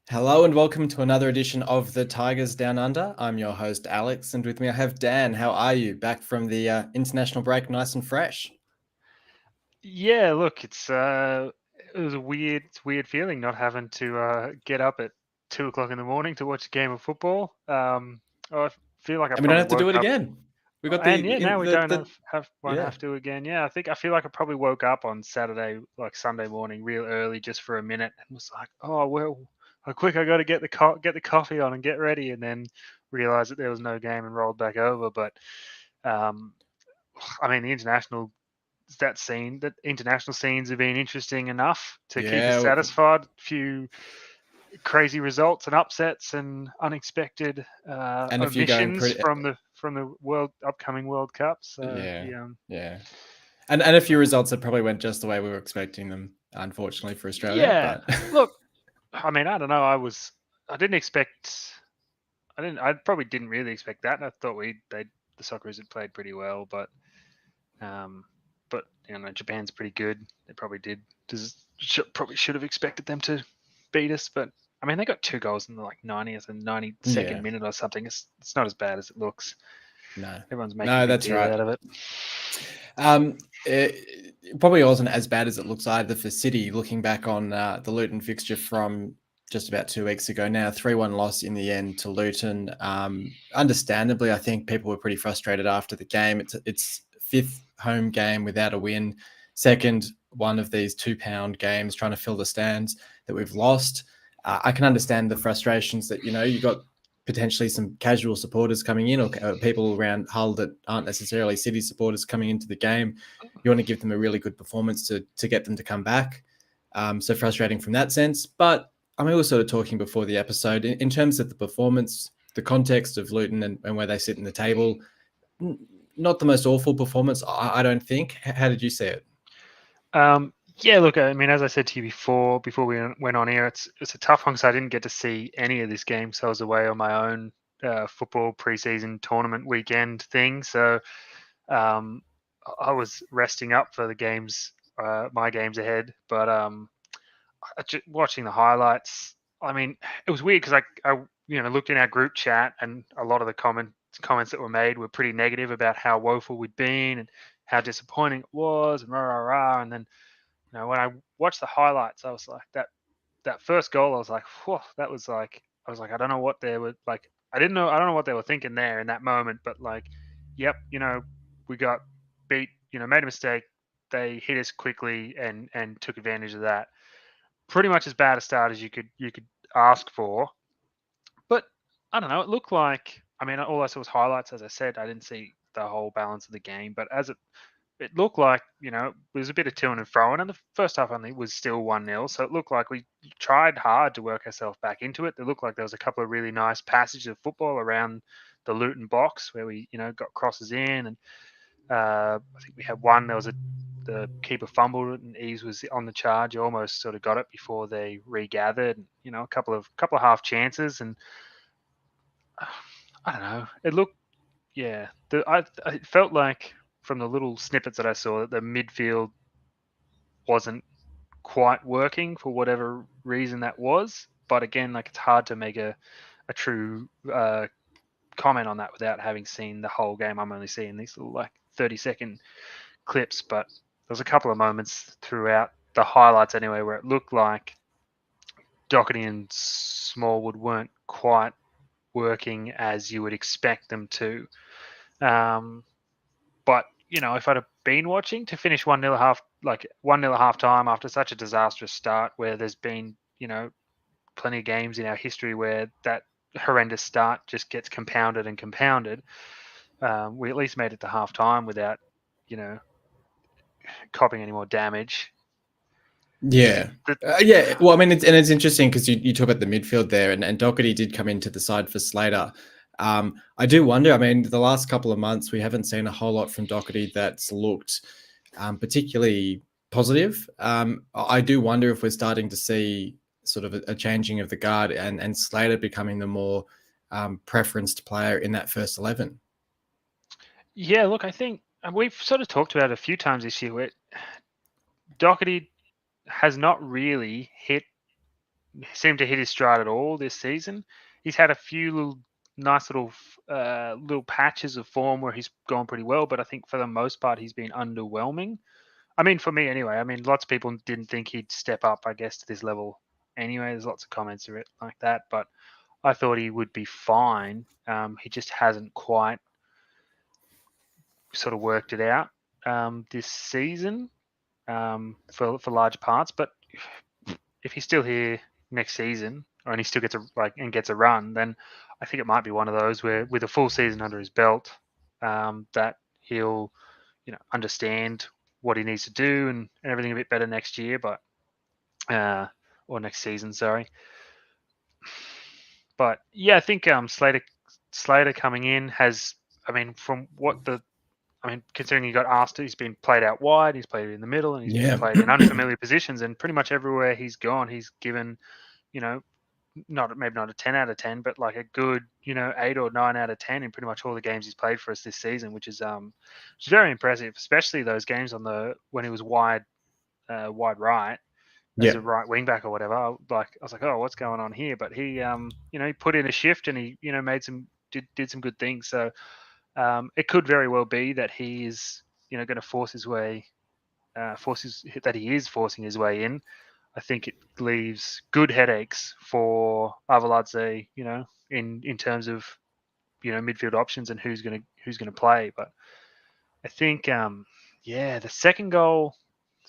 Hello and welcome to another edition of the Tigers Down Under. I'm your host, Alex, and with me I have Dan. How are you? Back from the international break, nice and fresh? Yeah, look, it was a weird feeling not having to get up at 2 o'clock in the morning to watch a game of football. I feel like I And we don't probably have to do woke it up, again. We got and yeah, the now in we don't the won't yeah. have to again. Yeah, I feel like I probably woke up on Saturday, like Sunday morning, real early, just for a minute, and was like, oh well, quick, I got to get the coffee on and get ready, and then realized that there was no game and rolled back over. But um, I mean, that international scenes have been interesting enough to keep us Yeah, satisfied. Few crazy results and upsets and unexpected and a few going omissions pretty from the upcoming World Cup. So yeah. yeah, Yeah. And a few results that probably went just the way we were expecting them, unfortunately for Australia, yeah. but Look, I mean, I don't know. I didn't expect. I probably didn't really expect that. I thought the Socceroos had played pretty well, um, but Japan's pretty good. They probably did. Probably should have expected them to beat us, but I mean they got 2 goals in the like 90th and 92nd yeah. minute or something. It's not as bad as it looks. No. Everyone's making a No, big that's deal right. out of it. It probably wasn't as bad as it looks either for City. Looking back on the Luton fixture from just about 2 weeks ago now, 3-1 loss in the end to Luton. Understandably, I think people were pretty frustrated after the game. It's fifth home game without a win, second one of these £2 games trying to fill the stands that we've lost. I can understand the frustrations that, you got potentially some casual supporters coming in or people around Hull that aren't necessarily City supporters coming into the game. You want to give them a really good performance to get them to come back. So frustrating from that sense. But I mean, we were sort of talking before the episode in terms of the performance, the context of Luton and where they sit in the table. Not the most awful performance, I don't think. How did you see it? Yeah, look, I mean, as I said to you before we went on here, it's a tough one because I didn't get to see any of this game, so I was away on my own football preseason tournament weekend thing. So um, I was resting up for the games, my games ahead. But watching the highlights, I mean, it was weird because I looked in our group chat and a lot of the comments that were made were pretty negative about how woeful we'd been and how disappointing it was and rah rah rah. And then when I watched the highlights, I was like that first goal. I was like, whoa, that was like I was like I don't know what they were like. I don't know what they were thinking there in that moment, but like, yep, we got beat. Made a mistake. They hit us quickly and took advantage of that. Pretty much as bad a start as you could ask for. But I don't know. It looked like, I mean, all I saw was highlights. As I said, I didn't see the whole balance of the game. But it looked like, it was a bit of to and fro. And the first half only was still 1-0. So it looked like we tried hard to work ourselves back into it. It looked like there was a couple of really nice passages of football around the Luton box where we, got crosses in. And I think we had one. The keeper fumbled and Eves was on the charge. Almost sort of got it before they regathered. A couple of half chances. And I don't know. It looked, yeah. It felt like from the little snippets that I saw that the midfield wasn't quite working for whatever reason that was. But again, like it's hard to make a true comment on that without having seen the whole game. I'm only seeing these little like 30-second clips, but there was a couple of moments throughout the highlights anyway where it looked like Doherty and Smallwood weren't quite working as you would expect them to. But if I'd have been watching to finish 1-0 1-0 at half time after such a disastrous start, where there's been plenty of games in our history where that horrendous start just gets compounded and compounded. We at least made it to half time without you know copping any more damage. Yeah. The, Yeah. Well, I mean, it's interesting because you talk about the midfield there, and Doherty did come into the side for Slater. I do wonder. I mean, the last couple of months we haven't seen a whole lot from Doherty that's looked particularly positive. I do wonder if we're starting to see sort of a changing of the guard and Slater becoming the more preferenced player in that first 11. yeah, look, I think we've sort of talked about it a few times this year where Doherty has not really seemed to hit his stride at all this season. He's had a few nice little patches of form where he's gone pretty well, but I think for the most part he's been underwhelming. I mean, for me anyway. I mean, lots of people didn't think he'd step up, I guess, to this level anyway. There's lots of comments of it like that, but I thought he would be fine. He just hasn't quite sort of worked it out this season for large parts. But if he's still here next season, or and he still gets a run, then I think it might be one of those where, with a full season under his belt, that he'll understand what he needs to do and everything a bit better next year, but or next season, sorry. But yeah, I think Slater coming in has, I mean, considering he got asked, he's been played out wide, he's played in the middle, and he's been played in unfamiliar positions, and pretty much everywhere he's gone, he's given, maybe not a 10 out of 10, but like a good, 8 or 9 out of 10 in pretty much all the games he's played for us this season, which is very impressive, especially those games when he was wide right as a right wing back or whatever. I was like, oh, what's going on here? But he, he put in a shift and he, did some good things. So it could very well be that he is, going to force his way, that he is forcing his way in. I think it leaves good headaches for Arveladze, in terms of, midfield options and who's gonna play. But I think, the second goal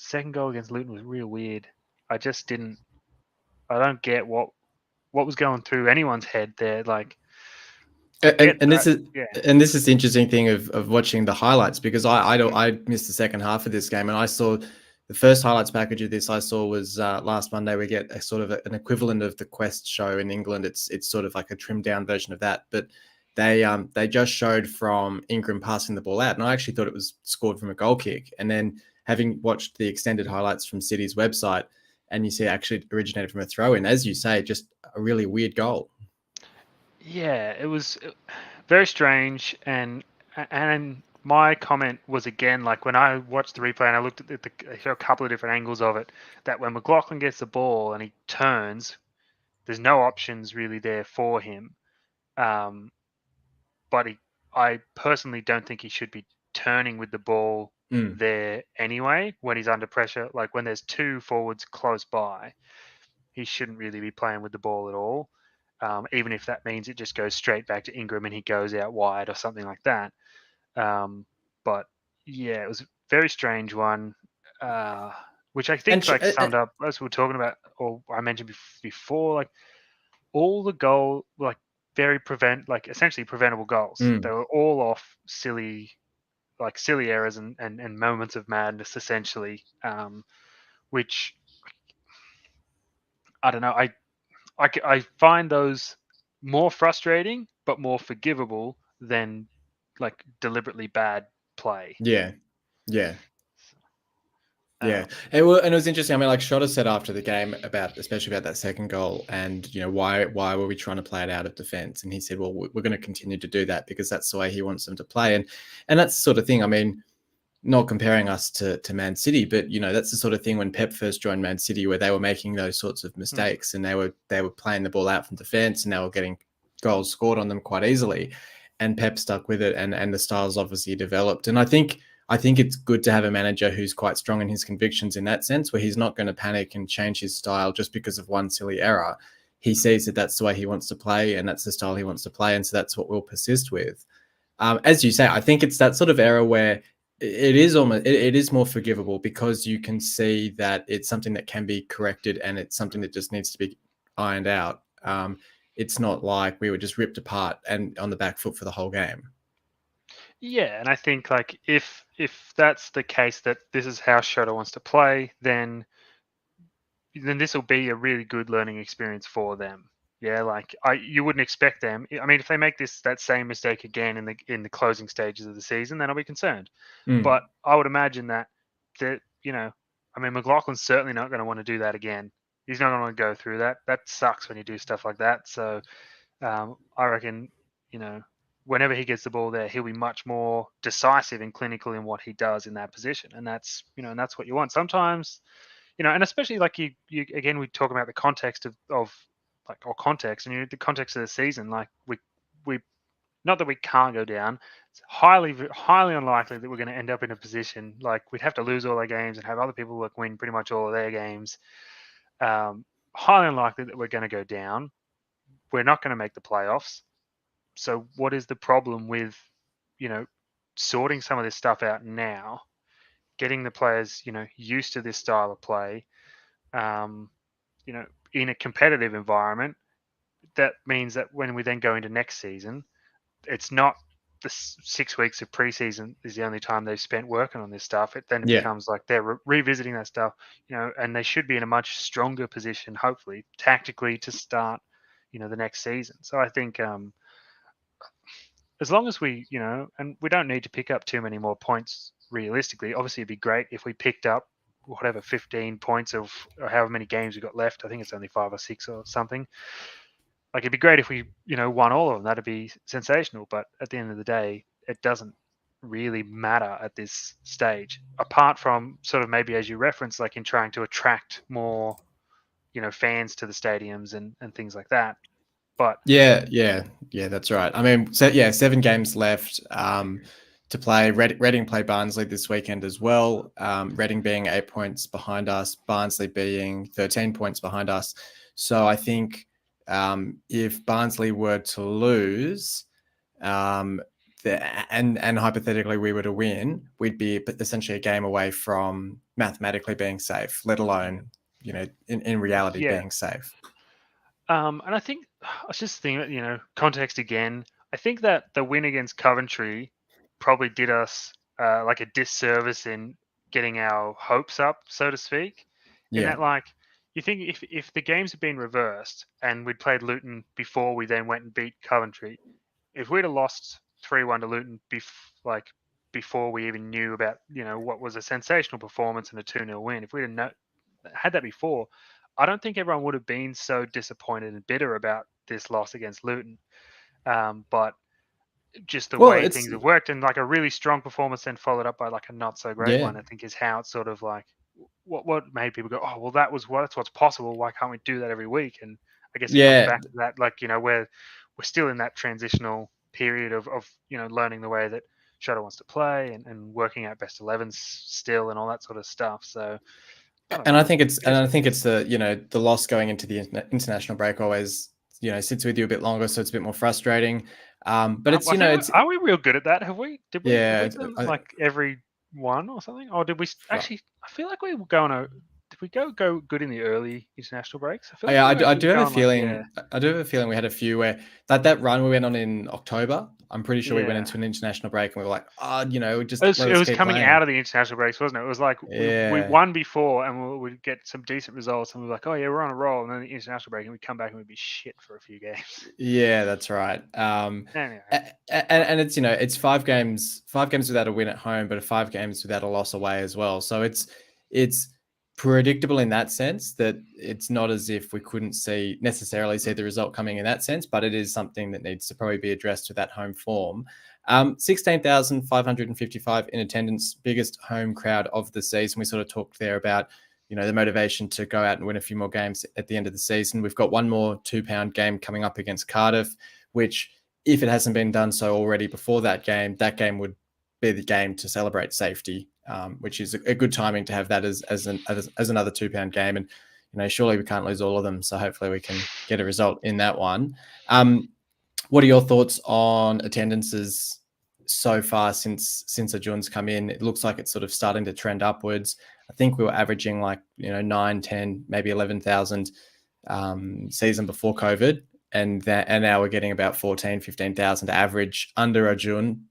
against Luton was real weird. I don't get what was going through anyone's head there. Like, and this is the interesting thing of watching the highlights, because I missed the second half of this game, and I saw the first highlights package of this I saw was last Monday. We get a sort of an equivalent of the Quest show in England. It's sort of like a trimmed down version of that, but they just showed from Ingram passing the ball out, and I actually thought it was scored from a goal kick. And then having watched the extended highlights from City's website, and you see it actually originated from a throw in, as you say, just a really weird goal. Yeah, it was very strange, and my comment was, again, like when I watched the replay and I looked at a couple of different angles of it, that when McLaughlin gets the ball and he turns, there's no options really there for him. But I personally don't think he should be turning with the ball there anyway when he's under pressure. Like when there's two forwards close by, he shouldn't really be playing with the ball at all. Even if that means it just goes straight back to Ingram and he goes out wide or something like that. But yeah, it was a very strange one, which I think summed up, as we were talking about, or I mentioned before, like all the goal, like essentially preventable goals. They were all off silly errors and moments of madness, essentially, which I don't know. I find those more frustrating, but more forgivable than like deliberately bad play. Yeah. And it was interesting. I mean, like Shotta said after the game especially about that second goal, and why were we trying to play it out of defense? And he said, well, we're going to continue to do that because that's the way he wants them to play, and that's the sort of thing. I mean, not comparing us to Man City, but that's the sort of thing when Pep first joined Man City, where they were making those sorts of mistakes, and they were playing the ball out from defense, and they were getting goals scored on them quite easily, and Pep stuck with it, and the styles obviously developed. And I think it's good to have a manager who's quite strong in his convictions in that sense, where he's not going to panic and change his style just because of one silly error. He sees that that's the way he wants to play, and that's the style he wants to play, and so that's what we'll persist with. As you say, I think it's that sort of error where it is more forgivable, because you can see that it's something that can be corrected, and it's something that just needs to be ironed out. It's not like we were just ripped apart and on the back foot for the whole game. Yeah, and I think like if that's the case, that this is how Shotta wants to play, then this will be a really good learning experience for them. Yeah, like you wouldn't expect them. I mean, if they make that same mistake again in the closing stages of the season, then I'll be concerned. But I would imagine that I mean, McLaughlin's certainly not going to want to do that again. He's not going to want to go through that. That sucks when you do stuff like that. So I reckon, whenever he gets the ball there, he'll be much more decisive and clinical in what he does in that position, and that's what you want. Sometimes, and especially like you again, we talk about the context of like, or context, and the context of the season. Like we not that we can't go down. It's highly unlikely that we're going to end up in a position like we'd have to lose all our games and have other people like win pretty much all of their games. Highly unlikely that we're going to go down. We're not going to make the playoffs. So what is the problem with, sorting some of this stuff out now, getting the players, used to this style of play, um, in a competitive environment? That means that when we then go into next season, it's not the 6 weeks of preseason is the only time they've spent working on this stuff. Then it Yeah. becomes like they're revisiting that stuff, and they should be in a much stronger position, hopefully, tactically, to start, the next season. So I think as long as we, and we don't need to pick up too many more points realistically. Obviously, it'd be great if we picked up whatever 15 points of or however many games we got left. I think it's only 5 or 6 or something. Like, it'd be great if we, won all of them. That'd be sensational. But at the end of the day, it doesn't really matter at this stage, apart from sort of maybe as you referenced, like in trying to attract more, fans to the stadiums and things like that. But Yeah, that's right. I mean, 7 games left to play. Reading play Barnsley this weekend as well. Reading being 8 points behind us, Barnsley being 13 points behind us. So I think if Barnsley were to lose, and hypothetically we were to win, we'd be essentially a game away from mathematically being safe, let alone, in reality yeah, being safe. and I think I was just thinking, context again. I think that the win against Coventry probably did us like a disservice in getting our hopes up, so to speak. In Yeah. that, like, you think if the games had been reversed and we'd played Luton before we then went and beat Coventry, if we'd have lost 3-1 to Luton before we even knew about what was a sensational performance and a 2-0 win, if we'd have had that before, I don't think everyone would have been so disappointed and bitter about this loss against Luton. But just the Well, way it's things have worked, and like a really strong performance then followed up by like a not so great yeah, one, I think is how it's sort of like what made people go, oh well, that's what's possible. Why can't we do that every week? And I guess it comes yeah, back to that, like, we're still in that transitional period of learning the way that Shadow wants to play and working out best 11s still and all that sort of stuff. So I don't and I know. think it's It is what it is. the loss going into the international break always sits with you a bit longer, so it's a bit more frustrating. But it's I think it's are we real good at that? Have we? Have we yeah, done like every one or something? Or did we actually? I feel like we were going to. Did we go good in the early international breaks? I feel like yeah, we were I do have a going like, yeah, feeling. I do have a feeling we had a few where that run we went on in October. I'm pretty sure we went yeah. into an international break and we were like, just It was, let it us was keep coming playing. out of the international breaks, wasn't it? It was like we Yeah, won before and we'd get some decent results, and we were like, oh yeah, we're on a roll. And then the international break, and we'd come back and we'd be shit for a few games. yeah, that's right. Anyway, And it's it's 5 games without a win at home, but 5 games without a loss away as well. So it's predictable in that sense that it's not as if we couldn't necessarily see the result coming in that sense, but it is something that needs to probably be addressed with that home form. 16,555 in attendance, biggest home crowd of the season. We sort of talked there about the motivation to go out and win a few more games at the end of the season. We've got one more £2 game coming up against Cardiff, which, if it hasn't been done so already before that game would be the game to celebrate safety, which is a good timing to have that as another £2 game. And surely we can't lose all of them, so hopefully we can get a result in that one. What are your thoughts on attendances so far since Ajun's come in? It looks like it's sort of starting to trend upwards. I think we were averaging like 9, 10, maybe 11,000 season before COVID, and now we're getting about 14, 15,000 average under Ajun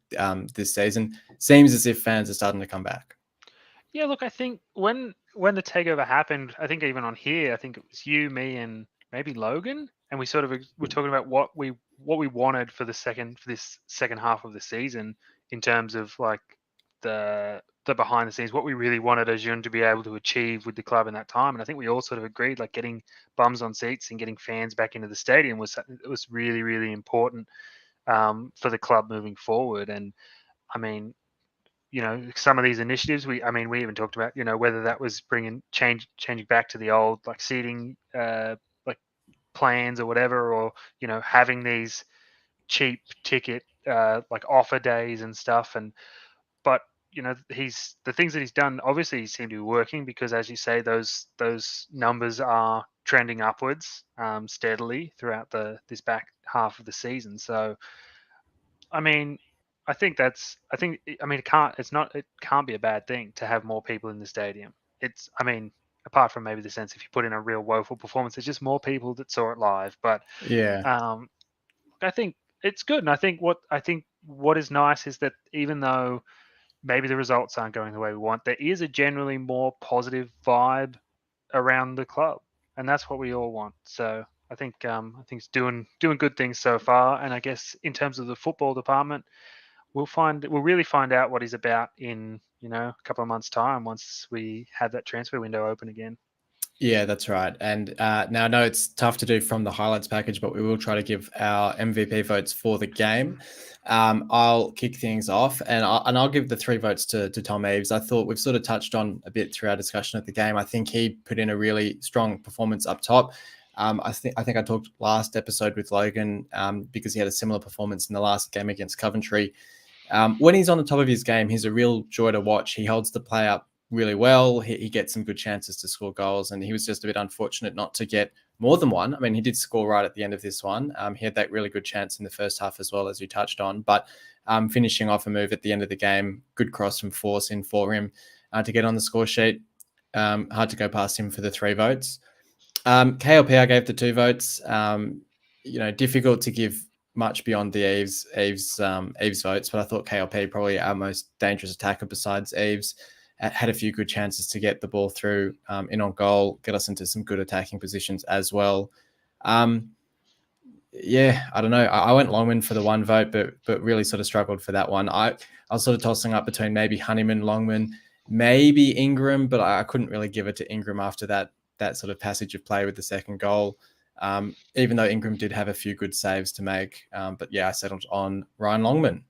this season. Seems as if fans are starting to come back. yeah. Look, I think when the takeover happened, I think even on here, I think it was you, me, and maybe Logan, and we sort of were talking about what we wanted for this second half of the season in terms of like the behind the scenes, what we really wanted Ajun to be able to achieve with the club in that time. And I think we all sort of agreed, like, getting bums on seats and getting fans back into the stadium was something that was really, really important for the club moving forward. And I mean, some of these initiatives. We even talked about, whether that was changing back to the old like seating like plans or whatever, or having these cheap ticket like offer days and stuff. But he's the things that he's done obviously seem to be working, because as you say, those numbers are trending upwards steadily throughout this back half of the season. So I mean, it can't be a bad thing to have more people in the stadium. Apart from maybe the sense if you put in a real woeful performance, there's just more people that saw it live. But Yeah. um, I think it's good, and I think what is nice is that even though maybe the results aren't going the way we want, there is a generally more positive vibe around the club, and that's what we all want. So I think it's doing good things so far, and I guess in terms of the football department, we'll really find out what he's about in a couple of months' time once we have that transfer window open again. Yeah, that's right. And now I know it's tough to do from the highlights package, but we will try to give our MVP votes for the game. I'll kick things off, and I'll give the 3 votes to Tom Eaves. I thought we've sort of touched on a bit through our discussion of the game. I think he put in a really strong performance up top. I think I talked last episode with Logan because he had a similar performance in the last game against Coventry. When he's on the top of his game, he's a real joy to watch. He holds the play up really well. He gets some good chances to score goals, and he was just a bit unfortunate not to get more than one. I mean, he did score right at the end of this one. He had that really good chance in the first half as well, as you touched on, but finishing off a move at the end of the game, good cross from Force in for him to get on the score sheet. Hard to go past him for the 3 votes. KLP, I gave the 2 votes. Difficult to give much beyond the Eaves votes, but I thought KLP probably our most dangerous attacker besides Eaves. Had a few good chances to get the ball through in on goal, get us into some good attacking positions as well. Yeah, I don't know. I went Longman for the 1 vote, but really sort of struggled for that one. I was sort of tossing up between maybe Honeyman, Longman, maybe Ingram, but I couldn't really give it to Ingram after that sort of passage of play with the second goal. Even though Ingram did have a few good saves to make. But yeah, I settled on Ryan Longman.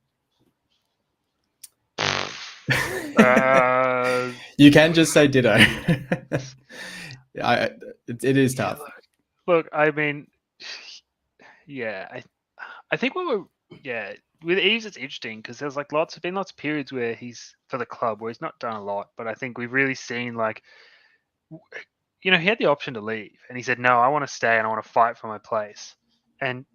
You can just say ditto. It is tough. Look, I mean, yeah, I think with Eves it's interesting because there's like lots of periods where he's for the club where he's not done a lot, but I think we've really seen like he had the option to leave and he said no, I want to stay and I want to fight for my place. And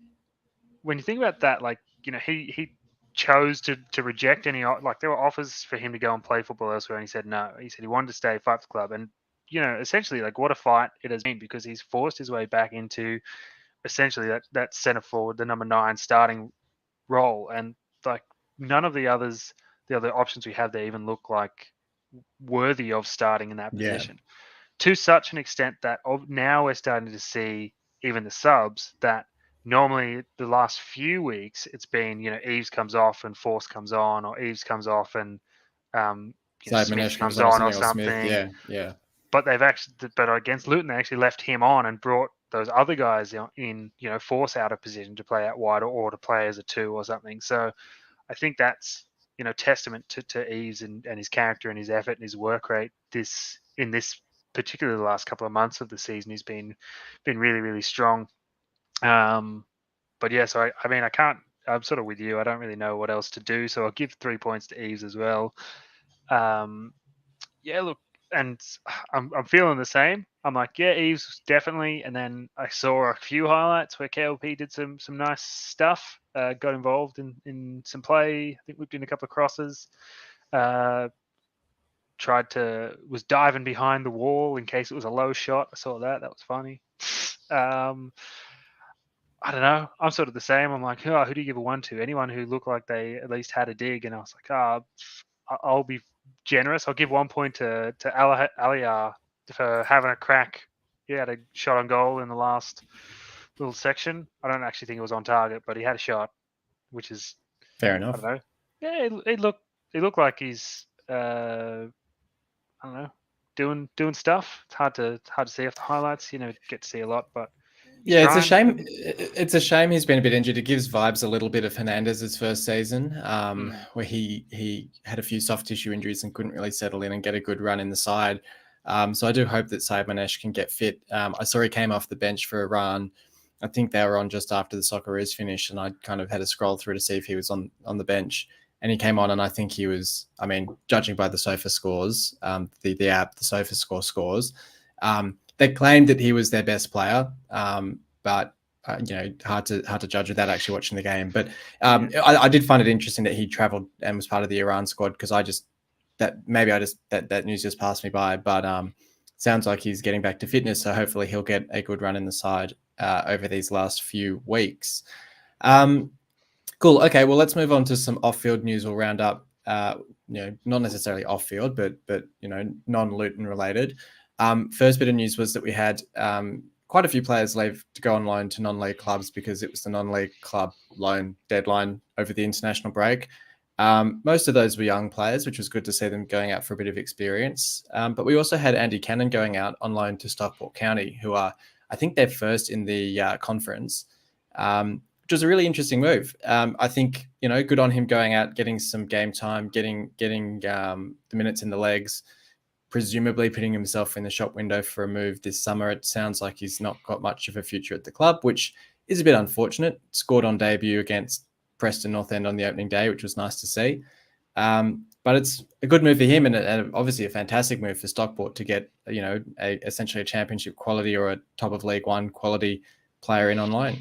when you think about that, like he chose to reject any, like there were offers for him to go and play football elsewhere, and he said no. He said he wanted to stay, fight for the club, and essentially like what a fight it has been, because he's forced his way back into essentially that centre forward, the number 9 starting role, and like none of the other options we have there even look like worthy of starting in that position. To such an extent that now we're starting to see even the subs that normally the last few weeks it's been Eves comes off and Force comes on, or Eves comes off and Smith comes on or something. Yeah. But against Luton they actually left him on and brought those other guys in, Force out of position to play out wide or to play as a 2 or something. So I think that's testament to Eves and his character and his effort and his work rate. Particularly the last couple of months of the season, he's been really, really strong. But yeah, so I can't. I'm sort of with you. I don't really know what else to do, so I'll give 3 points to Eves as well. Yeah, look, and I'm feeling the same. I'm like, yeah, Eves definitely. And then I saw a few highlights where KLP did some nice stuff. Got involved in some play. I think whipped in a couple of crosses. Was diving behind the wall in case it was a low shot. I saw that. That was funny. I don't know. I'm sort of the same. I'm like, oh, who do you give a 1 to? Anyone who looked like they at least had a dig. And I was like, I'll be generous. I'll give 1 point to Aliar for having a crack. He had a shot on goal in the last little section. I don't actually think it was on target, but he had a shot, which is fair enough. I don't know. Yeah, it looked like he's I don't know, doing stuff. It's hard to see off the highlights. You get to see a lot, but he's Yeah, it's a trying. shame. It's a shame he's been a bit injured. It gives vibes a little bit of Hernandez's first season, Mm, where he had a few soft tissue injuries and couldn't really settle in and get a good run in the side. So I do hope that Said Manesh can get fit. I saw he came off the bench for Iran. I think they were on just after the Socceroos finished, and I kind of had to scroll through to see if he was on the bench. And he came on, and I think he was. I mean, judging by the Sofa scores, the app, the Sofa score scores. They claimed that he was their best player, but hard to judge without actually watching the game. But yeah. I did find it interesting that he travelled and was part of the Iran squad because that news just passed me by. But sounds like he's getting back to fitness, so hopefully he'll get a good run in the side over these last few weeks. Cool. Okay. Well, let's move on to some off-field news. We'll round up. Not necessarily off-field, but non-Luton related. First bit of news was that we had quite a few players leave to go on loan to non-league clubs because it was the non-league club loan deadline over the international break. Most of those were young players, which was good to see them going out for a bit of experience. But we also had Andy Cannon going out on loan to Stockport County, who are, I think, they're first in the conference. Which was a really interesting move. I think, good on him going out, getting some game time, getting the minutes in the legs, presumably putting himself in the shop window for a move this summer. It sounds like he's not got much of a future at the club, which is a bit unfortunate. Scored on debut against Preston North End on the opening day, which was nice to see. But it's a good move for him, and obviously a fantastic move for Stockport to get, essentially a championship quality or a top of League One quality player in on loan.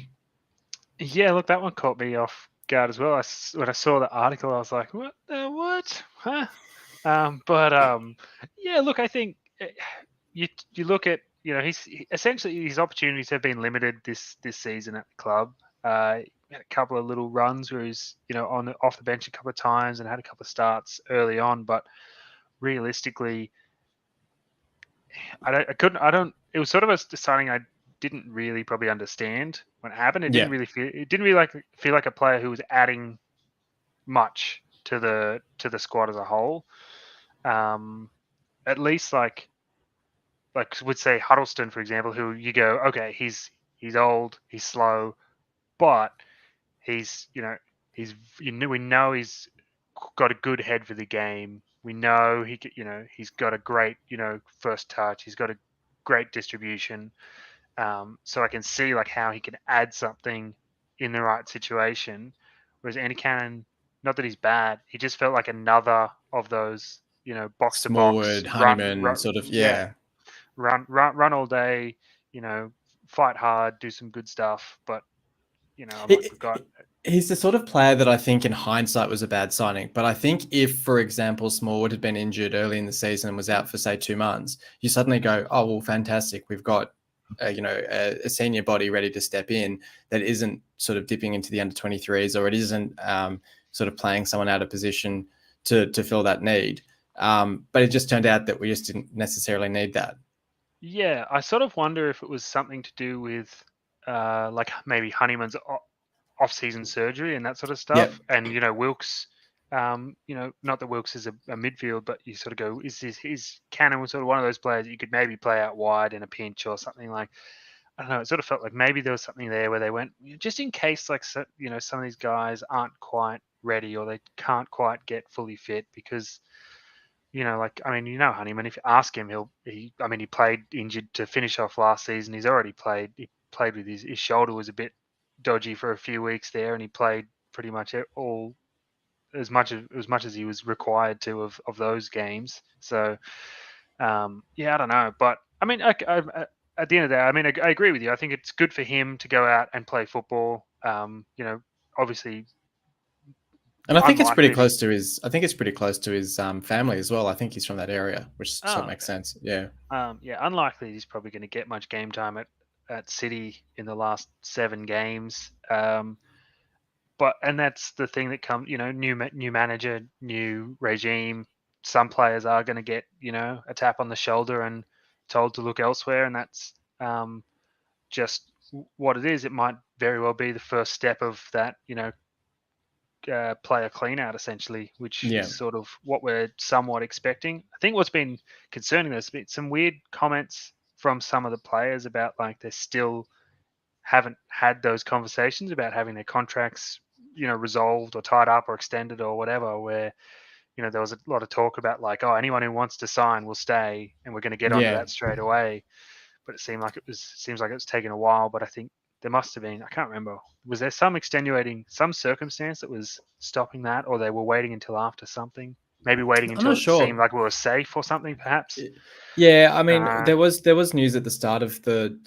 Yeah, look, that one caught me off guard as well. When I saw the article, I was like, "What? What? Huh?" Yeah, look, I think you look at essentially his opportunities have been limited this season at the club. Had a couple of little runs where he's off the bench a couple of times and had a couple of starts early on, but realistically, I don't. It was sort of a signing I didn't really probably understand when it happened. Yeah. It didn't really feel like a player who was adding much to the squad as a whole. At least like would say Huddleston, for example, who you go, okay, he's old, he's slow, but he's we know he's got a good head for the game. We know he's got a great first touch. He's got a great distribution. So I can see like how he can add something in the right situation. Whereas Andy Cannon, not that he's bad, he just felt like another of those box to box Smallwood, Honeyman, sort of, yeah, yeah. run all day, fight hard, do some good stuff. But I might He- forgot. He's the sort of player that I think in hindsight was a bad signing. But I think if, for example, Smallwood had been injured early in the season and was out for, say, 2 months, you suddenly go, oh, well, fantastic. We've got, a senior body ready to step in that isn't sort of dipping into the under 23s, or it isn't sort of playing someone out of position to fill that need. But it just turned out that we just didn't necessarily need that. Yeah, I sort of wonder if it was something to do with like maybe Honeyman's off-season surgery and that sort of Yep. stuff. And Wilkes, not that Wilkes is a midfield, but you sort of go, is Cannon was sort of one of those players that you could maybe play out wide in a pinch or something like. I don't know. It sort of felt like maybe there was something there where they went just in case, like some of these guys aren't quite ready or they can't quite get fully fit because like I mean, Honeyman. If you ask him, he played injured to finish off last season. He's already played. He played with his shoulder was a bit dodgy for a few weeks there, and he played pretty much all as much as he was required to of those games. So yeah, I don't know, but I mean, at the end of the day, I mean, I agree with you. I think it's good for him to go out and play football. Obviously, And I think it's pretty unlikely. close to his. I think it's pretty close to his family as well. I think he's from that area, which sort of Oh, makes okay. sense. Yeah. Yeah, unlikely he's probably going to get much game time at City in the last 7 games. But that's the thing that comes, new manager, new regime. Some players are going to get a tap on the shoulder and told to look elsewhere, and that's just what it is. It might very well be the first step of that, player clean out essentially, which is Yeah. sort of what we're somewhat expecting. I think what's been concerning, there's been some weird comments from some of the players about like they're still haven't had those conversations about having their contracts, resolved or tied up or extended or whatever, where, there was a lot of talk about like, oh, anyone who wants to sign will stay and we're going to get onto Yeah. that straight away. But it seems like it was taking a while. But I think there must have been, I can't remember, was there some circumstance that was stopping that, or they were waiting until after something? Maybe waiting I'm until not it seemed sure. like we were safe or something, perhaps. Yeah, I mean, Uh, there was news at the start of the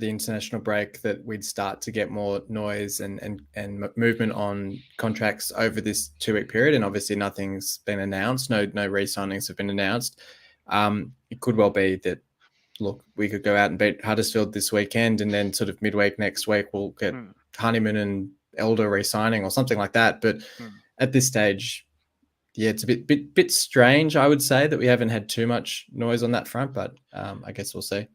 international break that we'd start to get more noise and movement on contracts over this 2 week period, and obviously nothing's been announced. No re-signings have been announced. It could well be that, look, we could go out and beat Huddersfield this weekend, and then sort of midweek next week we'll get Honeyman and Elder re-signing or something like that. But at this stage, yeah, it's a bit strange, I would say, that we haven't had too much noise on that front, but I guess we'll see.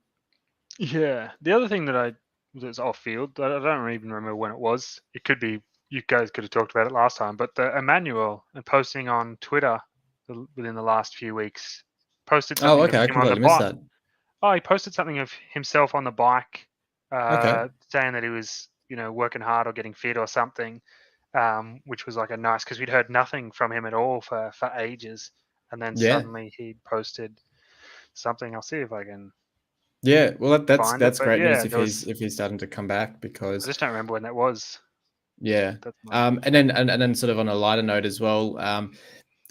Yeah. The other thing that was off field, I don't even remember when it was. It could be you guys could have talked about it last time, but the Emmanuel posting on Twitter within the last few weeks posted Oh, something of okay, I him on the completely missed bike. that. Oh, he posted something of himself on the bike, Okay. saying that he was, working hard or getting fit or something, which was like a nice, because we'd heard nothing from him at all for ages, and then Yeah. suddenly he posted something. I'll see if I can Yeah, well, that's find it, but great news yeah, if he's starting to come back, I because just don't remember when that was. yeah. That's my... And then sort of on a lighter note as well,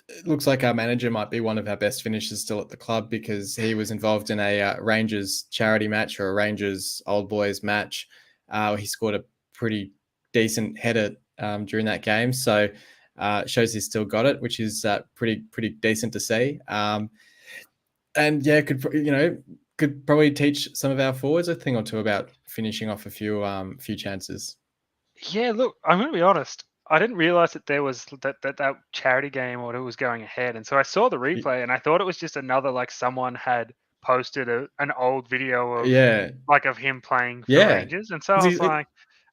it looks like our manager might be one of our best finishers still at the club, because he was involved in a Rangers charity match, or a Rangers old boys match. He scored a pretty decent header during that game, so shows he's still got it, which is pretty decent to see. And yeah, could probably teach some of our forwards a thing or two about finishing off a few chances. Yeah, look, I'm going to be honest. I didn't realize that there was that charity game or it was going ahead, and so I saw the replay, and I thought it was just another, like, someone had posted an old video of Yeah, of him playing for yeah. Rangers, and so I was like,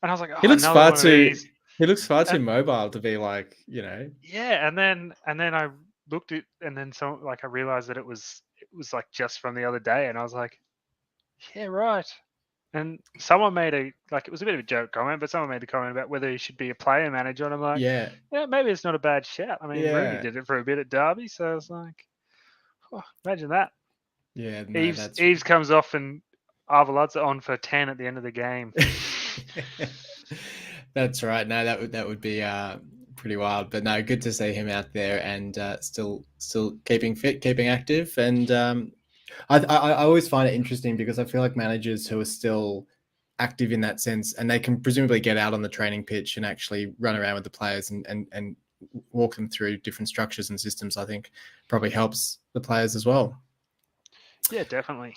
He oh, looks another far one of too these. he looks far too And mobile to be like, yeah, and then I looked at, and then I realized that it was like just from the other day, and I was like, yeah, right. And someone made it was a bit of a joke comment, but someone made the comment about whether he should be a player manager, and I'm like, yeah, yeah, maybe it's not a bad shout. I mean, Rooney yeah, did it for a bit at Derby, so I was like, oh, imagine that. yeah. No, Eves comes off and Arvelad's on for 10 at the end of the game. that's right. No, that would be pretty wild. But no, good to see him out there and still keeping fit, keeping active. And I always find it interesting, because I feel like managers who are still active in that sense, and they can presumably get out on the training pitch and actually run around with the players and walk them through different structures and systems, I think probably helps the players as well. Yeah, definitely.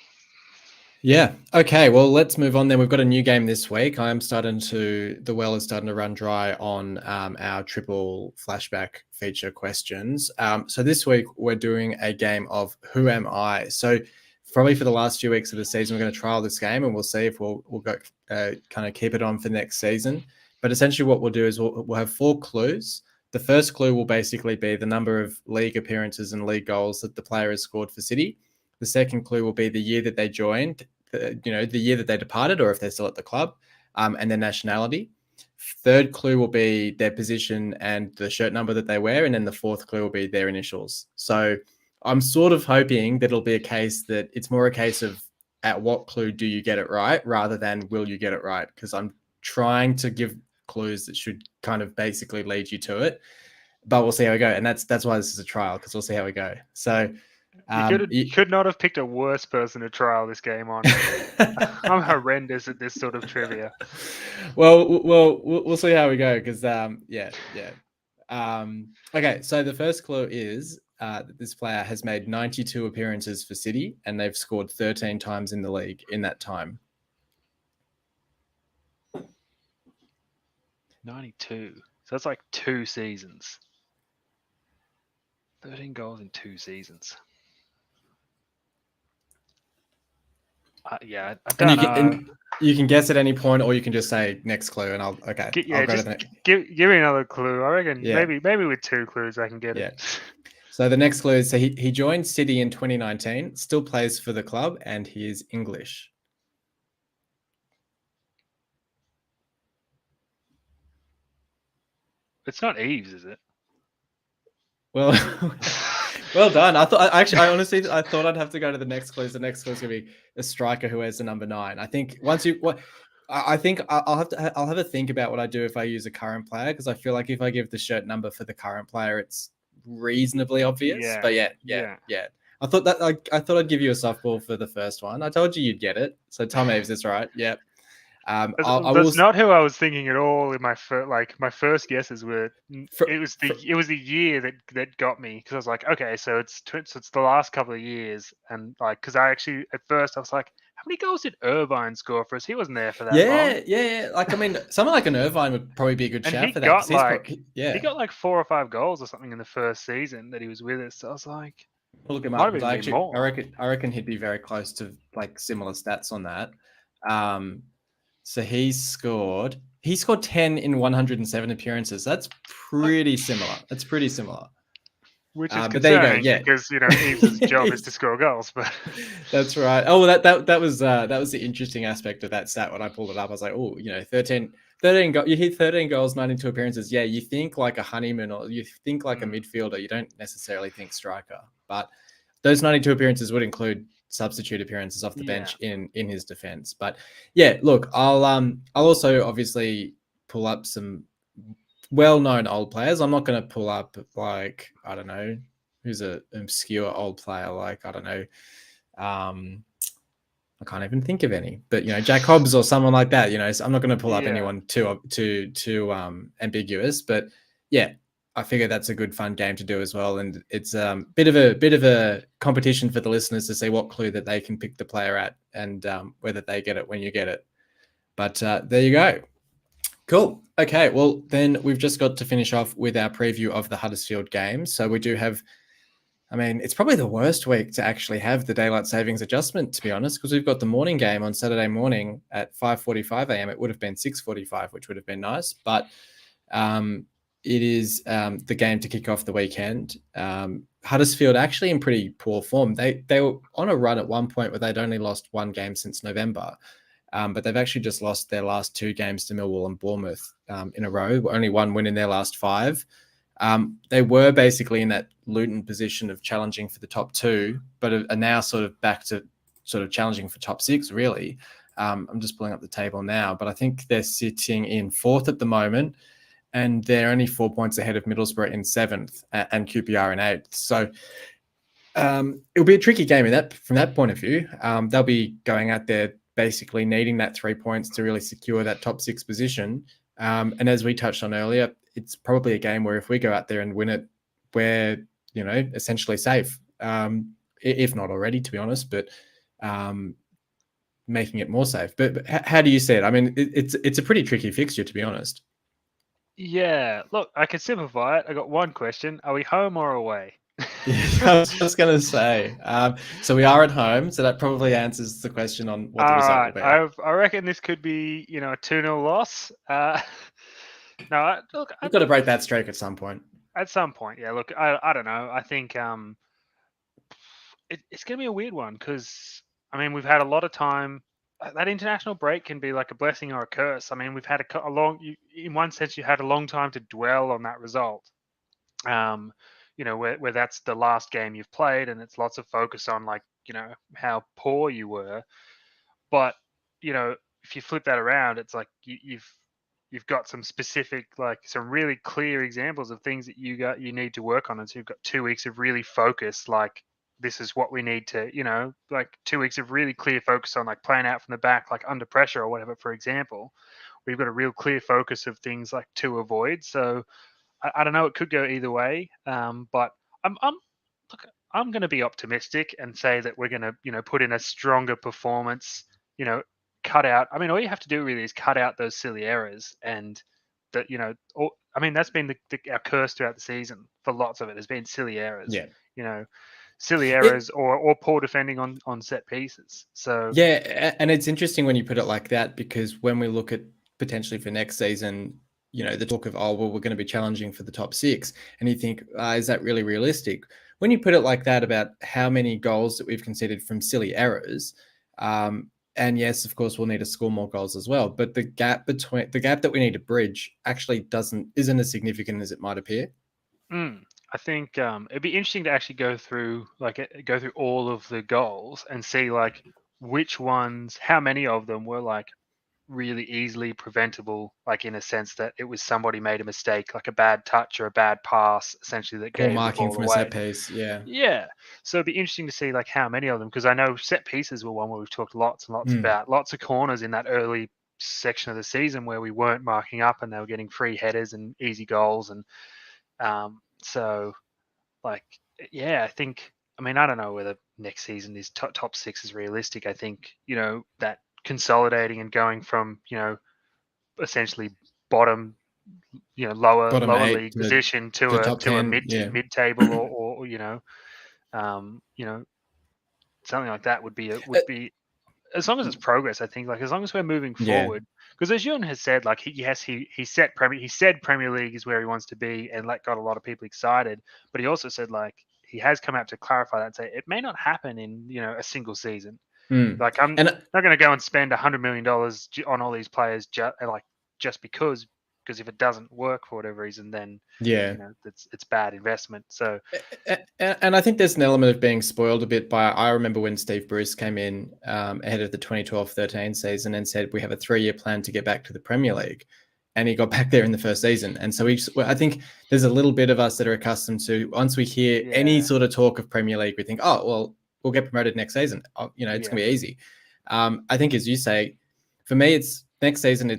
Yeah. Okay. Well, let's move on then. We've got a new game this week. The well is starting to run dry on our triple flashback feature questions. So this week we're doing a game of Who Am I? So probably for the last few weeks of the season, we're going to trial this game, and we'll see if we'll go kind of keep it on for next season. But essentially what we'll do is we'll have 4 clues. The first clue will basically be the number of league appearances and league goals that the player has scored for City. The second clue will be the year that they joined, the year that they departed, or if they're still at the club, and their nationality. Third clue will be their position and the shirt number that they wear. And then the fourth clue will be their initials. So I'm sort of hoping that it'll be a case that it's more a case of at what clue do you get it right, rather than will you get it right? Because I'm trying to give clues that should kind of basically lead you to it. But we'll see how we go. And that's why this is a trial, because we'll see how we go. So You could not have picked a worse person to trial this game on. I'm horrendous at this sort of trivia. Well, we'll see how we go, because yeah. Okay, so the first clue is that this player has made 92 appearances for City, and they've scored 13 times in the league in that time. 92. So that's like 2 seasons. 13 goals in 2 seasons. Yeah, I don't know. You can guess at any point, or you can just say next clue, and I'll go to the next. Give me another clue. I reckon Yeah. maybe with 2 clues I can get Yeah. it. So the next clue is, so he joined City in 2019, still plays for the club, and he is English. It's not Eves, is it? Well, well done. I honestly thought I'd have to go to the next clues. The next clue is going to be a striker who wears the number 9. I think once you what. I think I'll have a think about what I do if I use a current player, because I feel like if I give the shirt number for the current player, it's reasonably obvious. Yeah, But yeah. I thought I'd give you a softball for the first one. I told you you'd get it. So Tom Eves is right. Yep. That's not who I was thinking at all. In my first guesses were it was the year that got me, because I was like, okay, so it's the last couple of years, and like, because I actually at first I was like, how many goals did Irvine score for us? He wasn't there for that long. Yeah. Like, I mean, someone like an Irvine would probably be a good And shout he for that, got he got like 4 or 5 goals or something in the first season that he was with us. So I was like, We'll look him might up. have But even been more. I reckon he'd be very close to like similar stats on that. So he scored 10 in 107 appearances. That's pretty similar. Which is But there you go. concerning, Yeah, because Eves' job is to score goals. But that's right. Oh, that was the interesting aspect of that stat when I pulled it up. I was like, oh, 13 you hit 13 goals, 92 appearances. Yeah, you think like a Honeyman, or you think like a midfielder. You don't necessarily think striker. But those 92 appearances would include substitute appearances off the bench in his defense. But yeah, look, I'll also obviously pull up some well-known old players. I'm not going to pull up, like, I don't know, who's an obscure old player, like, I don't know, I can't even think of any, but Jack Hobbs or someone like that. So I'm not going to pull up anyone too ambiguous, but yeah, I figure that's a good fun game to do as well, and it's a bit of a competition for the listeners to see what clue that they can pick the player at, and whether they get it when you get it. But there you go. Cool. Okay, well, then we've just got to finish off with our preview of the Huddersfield game. So we do have, I mean, it's probably the worst week to actually have the daylight savings adjustment, to be honest, because we've got the morning game on Saturday morning at 5:45 a.m. It would have been 6:45, which would have been nice, but it is the game to kick off the weekend. Huddersfield actually in pretty poor form. They were on a run at one point where they'd only lost one game since November. But they've actually just lost their last 2 games to Millwall and Bournemouth in a row. Only 1 win in their last 5. They were basically in that Luton position of challenging for the top 2, but are now sort of back to sort of challenging for top 6, really. I'm just pulling up the table now, but I think they're sitting in 4th at the moment, and they're only 4 points ahead of Middlesbrough in 7th and QPR in 8th. So it'll be a tricky game from that point of view. They'll be going out there basically needing that 3 points to really secure that top 6 position. And as we touched on earlier, it's probably a game where if we go out there and win it, we're, essentially safe, if not already, to be honest, but making it more safe. But how do you see it? I mean, it's a pretty tricky fixture, to be honest. Yeah, look, I can simplify it. I got one question: are we home or away? Yeah, I was just going to say. So we are at home, so that probably answers the question on what the result will be. I reckon this could be, a 2-0 loss. No, look, We've got to break that streak at some point. At some point, yeah. Look, I don't know. I think it's going to be a weird one, because, I mean, we've had a lot of time. That international break can be like a blessing or a curse. I mean, we've had in one sense, you had a long time to dwell on that result. Where that's the last game you've played, and it's lots of focus on, like, how poor you were. But, if you flip that around, it's like you've got some specific, like, some really clear examples of things that you need to work on. And so you've got 2 weeks of really focus, like, this is what we need to, like 2 weeks of really clear focus on, like, playing out from the back, like under pressure or whatever, for example. We've got a real clear focus of things like to avoid. So I don't know. It could go either way, but I'm going to be optimistic and say that we're going to, put in a stronger performance. Cut out. I mean, all you have to do really is cut out those silly errors, and that I mean, that's been our curse throughout the season. For lots of it has been silly errors. Yeah. Silly errors or poor defending on set pieces. So yeah, and it's interesting when you put it like that, because when we look at potentially for next season, the talk of, oh, well, we're going to be challenging for the top 6, and you think, is that really realistic? When you put it like that about how many goals that we've conceded from silly errors, And yes, of course, we'll need to score more goals as well. But the gap that we need to bridge actually isn't as significant as it might appear. I think it'd be interesting to actually go through all of the goals and see like which ones, how many of them were like really easily preventable, like in a sense that it was somebody made a mistake, like a bad touch or a bad pass, essentially that Poor gave the marking ball from a set away. piece. Yeah. Yeah, so it'd be interesting to see like how many of them, because I know set pieces were one where we've talked lots and lots Mm. about, lots of corners in that early section of the season where we weren't marking up and they were getting free headers and easy goals, and so like yeah, I think, I mean, I don't know whether next season is top six is realistic. I think that consolidating and going from essentially bottom, Bottom lower eight league position to to a top 10. Yeah. mid table, or something like that would be, as long as it's progress. I think, like, as long as we're moving Yeah. forward, because as Ewan has said, like he said Premier League is where he wants to be, and that got a lot of people excited. But he also said, like, he has come out to clarify that and say it may not happen in a single season. Mm. Like, I'm And not going to go and spend $100 million on all these players just because if it doesn't work for whatever reason, then yeah. it's bad investment. So And I think there's an element of being spoiled a bit by, I remember when Steve Bruce came in ahead of the 2012-13 season and said, we have a 3-year plan to get back to the Premier League. And he got back there in the first season. And so I think there's a little bit of us that are accustomed to, once we hear any sort of talk of Premier League, we think, oh, well, we'll get promoted next season. Oh, it's going to be easy. I think, as you say, for me, it's next season,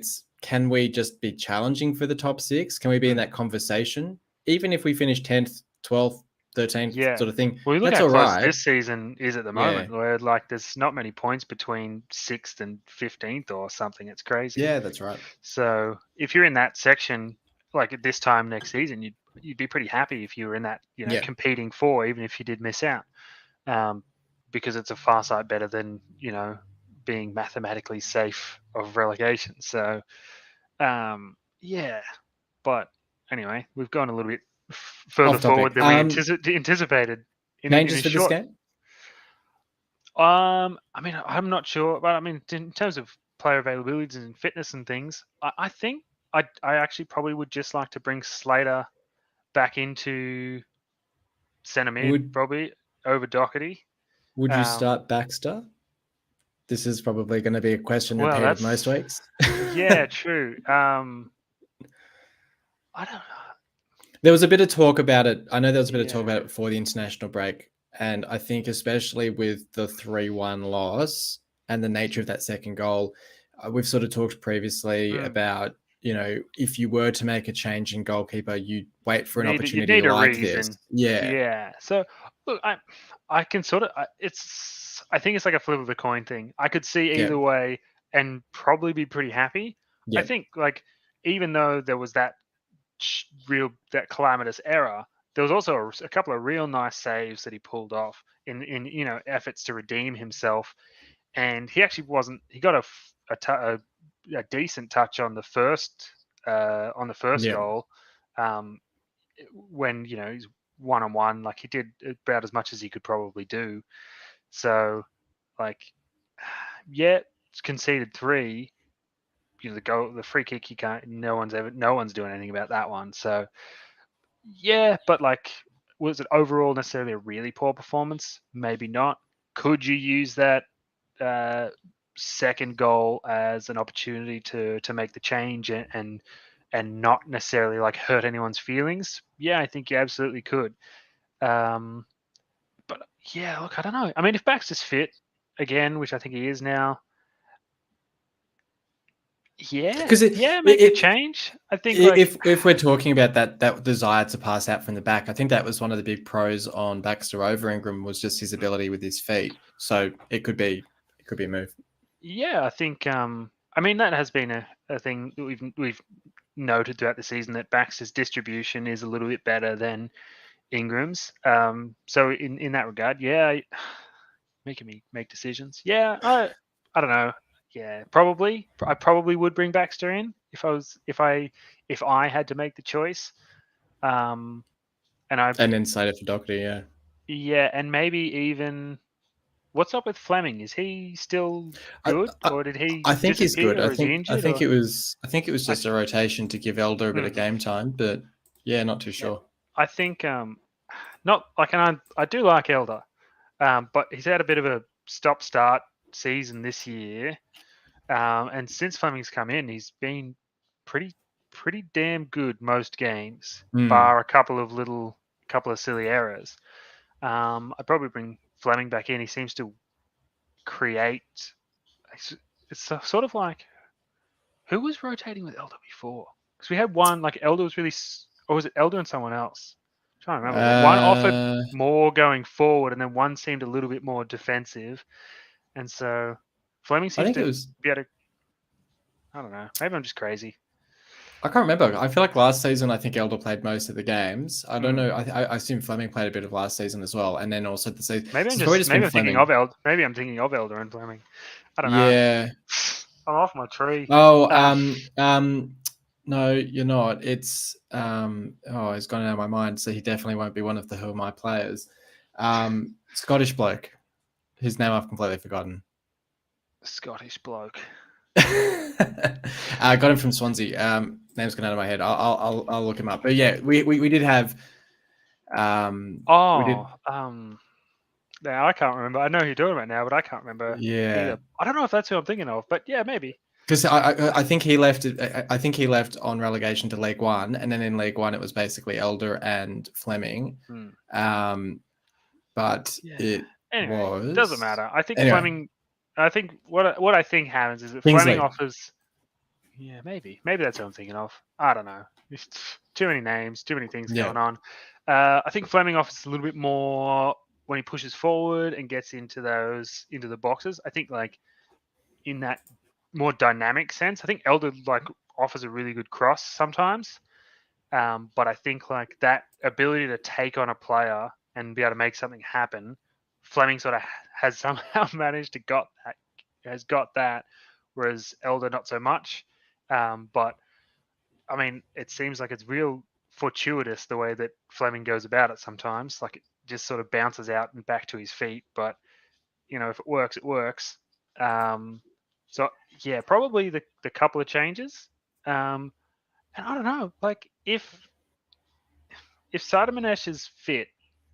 can we just be challenging for the top 6? Can we be in that conversation? Even if we finish 10th, 12th, 13th sort of thing, well, you look that's how all close right. this season is at the Yeah. moment, where like there's not many points between 6th and 15th or something. It's crazy. Yeah, that's right. So if you're in that section, like at this time next season, you'd be pretty happy if you were in that, Yeah. competing for, even if you did miss out, because it's a far sight better than being mathematically safe of relegation. So yeah, but anyway, we've gone a little bit further Off topic. forward than we anticipated in Changes a for this short. game? I mean, I'm not sure, but I mean, in terms of player availabilities and fitness and things, I think I actually probably would just like to bring Slater back into centre mid, Would probably over Doherty. Would you Um, start Baxter? This is probably going to be a question well, repeated most that's weeks. yeah, true. I don't know. There was a bit of talk about it. I know there was a bit of talk Yeah. about it before the international break. And I think especially with the 3-1 loss and the nature of that second goal, we've sort of talked previously about, if you were to make a change in goalkeeper, you'd wait for an You'd opportunity need a like this. reason. Yeah. Yeah. So look, I can sort of I think it's like a flip of the coin thing. I could see Yeah. either way and probably be pretty happy. I Yeah. think, like, even though there was that calamitous error, there was also a couple of real nice saves that he pulled off in efforts to redeem himself. And he actually wasn't. He got a decent touch on the first Yeah. goal, when he's 1-on-1. Like, he did about as much as he could probably do. So, like, yeah, it's conceded 3. The free kick, you can't. No one's doing anything about that one. So yeah, but like, was it overall necessarily a really poor performance? Maybe not. Could you use that second goal as an opportunity to make the change and not necessarily like hurt anyone's feelings? Yeah, I think you absolutely could. But yeah, look, I don't know. I mean, if Baxter's fit again, which I think he is now, Because make the change. I think, like, if we're talking about that desire to pass out from the back, I think that was one of the big pros on Baxter over Ingram, was just his ability with his feet. So it could be a move. yeah, I think. I mean, that has been a thing that we've noted throughout the season, that Baxter's distribution is a little bit better than Ingram's. So in that regard, yeah, making me make decisions. Yeah, I don't know. Yeah, probably. I probably would bring Baxter in if I had to make the choice. And And then Slater for Doherty, yeah. yeah, and maybe even. what's up with Fleming? Is he still I, good, I, or did he I think he's good. disappear, or is he I injured? think Or it was I, just a rotation to give Elder a bit of hmm, game time, but yeah, not too yeah, sure. I think not like, and I do like Elder, but he's had a bit of a stop-start season this year, and since Fleming's come in, he's been pretty pretty damn good most games, Hmm. bar a couple of silly errors. I'd probably bring Fleming back in. He seems to create. It's sort of like, who was rotating with Elder before? Because we had one like Elder was really, or was it Elder and someone else? I'm trying to remember. But one offered Uh, more going forward, and then one seemed a little bit more defensive. And so Fleming I seems think it to was. be able to. I don't know. Maybe I'm just crazy. I can't remember. I feel like last season, I think Elder played most of the games. I don't Hmm. know. I assume Fleming played a bit of last season as well, and then also the season. Maybe So I'm it's probably just just been maybe I'm thinking of Fleming. Elder. Maybe I'm thinking of Elder and Fleming. I don't know. Yeah. I'm off my tree. Oh, Uh, no, you're not. It's oh, it's gone out of my mind. So he definitely won't be one of the Who Are My players. Scottish bloke, whose name I've completely forgotten. Scottish bloke. I got him from Swansea. Name's gone out of my head. I'll look him up. But yeah, we did have we did Oh, now I can't remember. I know who you're talking about now, but I can't remember yeah. either. I don't know if that's who I'm thinking of, but yeah, maybe. Because I think he left. I think he left on relegation to League One, and then in League One it was basically Elder and Fleming. Hmm. But Yeah. it Anyway, doesn't was matter. I think anyway. Fleming. I think what I think happens is that Fleming Kingsley. offers. Yeah, maybe that's what I'm thinking of. I don't know. Just too many names, too many things Yeah, going on. I think Fleming offers a little bit more when he pushes forward and gets into the boxes. I think like in that more dynamic sense. I think Elder like offers a really good cross sometimes, but I think like that ability to take on a player and be able to make something happen, Fleming sort of has somehow managed to got that, whereas Elder not so much. But I mean, it seems like it's real fortuitous the way that Fleming goes about it sometimes. Like it just sort of bounces out and back to his feet, but if it works, it works. Um, so yeah, probably the couple of changes. And I don't know, like if Sadamanesh is fit,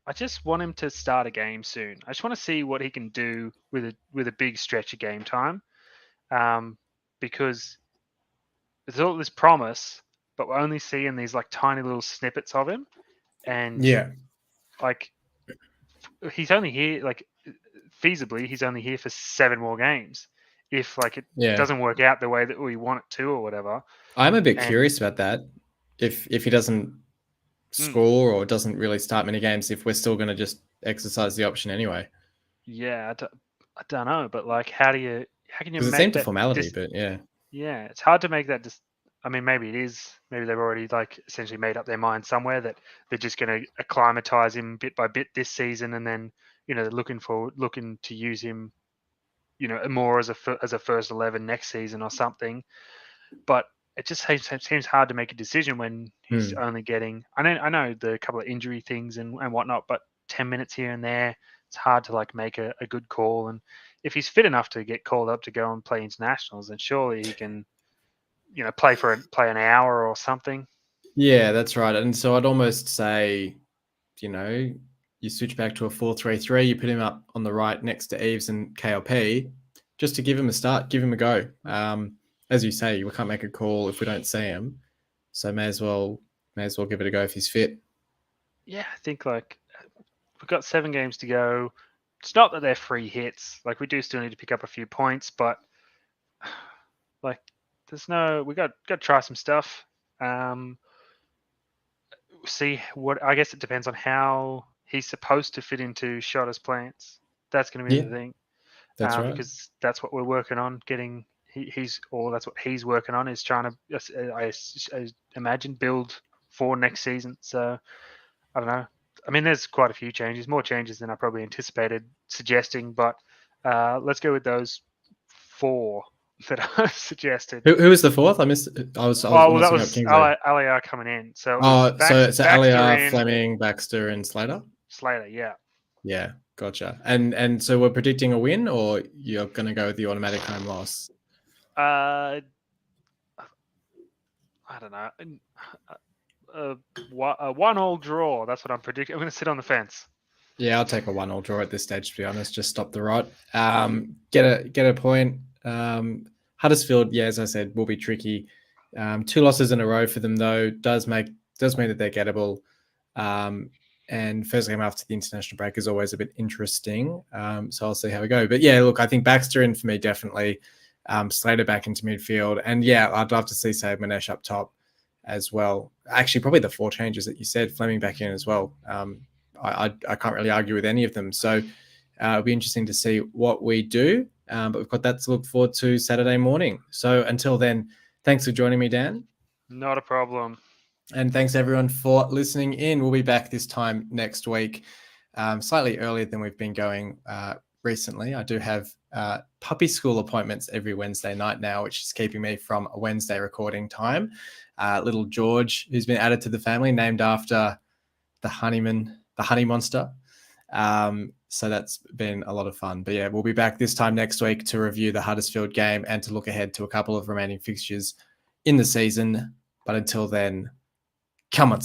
I just want him to start a game soon. I just want to see what he can do with a big stretch of game time, because there's all this promise, but we're only seeing these like tiny little snippets of him, and yeah, like he's only here like feasibly he's only here for 7 more games if like it yeah. doesn't work out the way that we want it to or whatever. I'm a bit And curious about that. If he doesn't mm, score or doesn't really start many games, if we're still going to just exercise the option anyway, yeah, I don't know, but like how can you because it make seemed a that formality. just But yeah, yeah, it's hard to make that just. I mean, maybe it is. Maybe they've already like essentially made up their mind somewhere that they're just going to acclimatize him bit by bit this season, and then they're looking to use him, more as a first 11 next season or something. But it just seems hard to make a decision when he's hmm. only getting. I know the couple of injury things and whatnot, but 10 minutes here and there, it's hard to like make a good call. And if he's fit enough to get called up to go and play internationals, then surely he can, play an hour or something. Yeah, that's right. And so I'd almost say, you know, you switch back to a 4-3-3, you put him up on the right next to Eves and KLP, just to give him a start, give him a go. As you say, we can't make a call if we don't see him, so may as well give it a go if he's fit. Yeah, I think like we've got 7 games to go. It's not that they're free hits. Like we do still need to pick up a few points, but like we got to try some stuff. Um, See what I guess it depends on how he's supposed to fit into Shotter's plans. That's going to be Yeah, the thing, that's right. because that's what we're working on. That's what he's working on is trying to, I imagine, build for next season. So I don't know. I mean, there's quite a few changes, more changes than I probably anticipated suggesting, but let's go with those 4 that I suggested. Who was the fourth? I missed. I was Oh well, that messing up was Kingsley. Aliar coming in. So it was Oh, so Baxter Aliar, in, Fleming, Baxter, and Slater. Slater. Yeah. Yeah. Gotcha. And so we're predicting a win, or you're going to go with the automatic home loss? I don't know. A 1-1 draw. That's what I'm predicting. I'm going to sit on the fence. Yeah, I'll take a 1-1 draw at this stage, to be honest. Just stop the rot. Get a point. Huddersfield, yeah, as I said, will be tricky. 2 losses in a row for them, though, does mean that they're gettable. And first game after the international break is always a bit interesting. So I'll see how we go. But yeah, look, I think Baxter in for me, definitely. Slater back into midfield. And yeah, I'd love to see Saib Manesh up top as well. Actually, probably the 4 changes that you said, Fleming back in as well. I can't really argue with any of them. So it'll be interesting to see what we do. But we've got that to look forward to Saturday morning. So until then, thanks for joining me, Dan. Not a problem. And thanks, everyone, for listening in. We'll be back this time next week, slightly earlier than we've been going recently. I do have puppy school appointments every Wednesday night now, which is keeping me from a Wednesday recording time. Little George, who's been added to the family, named after the honey monster. So that's been a lot of fun. But yeah, we'll be back this time next week to review the Huddersfield game and to look ahead to a couple of remaining fixtures in the season. But until then, come on,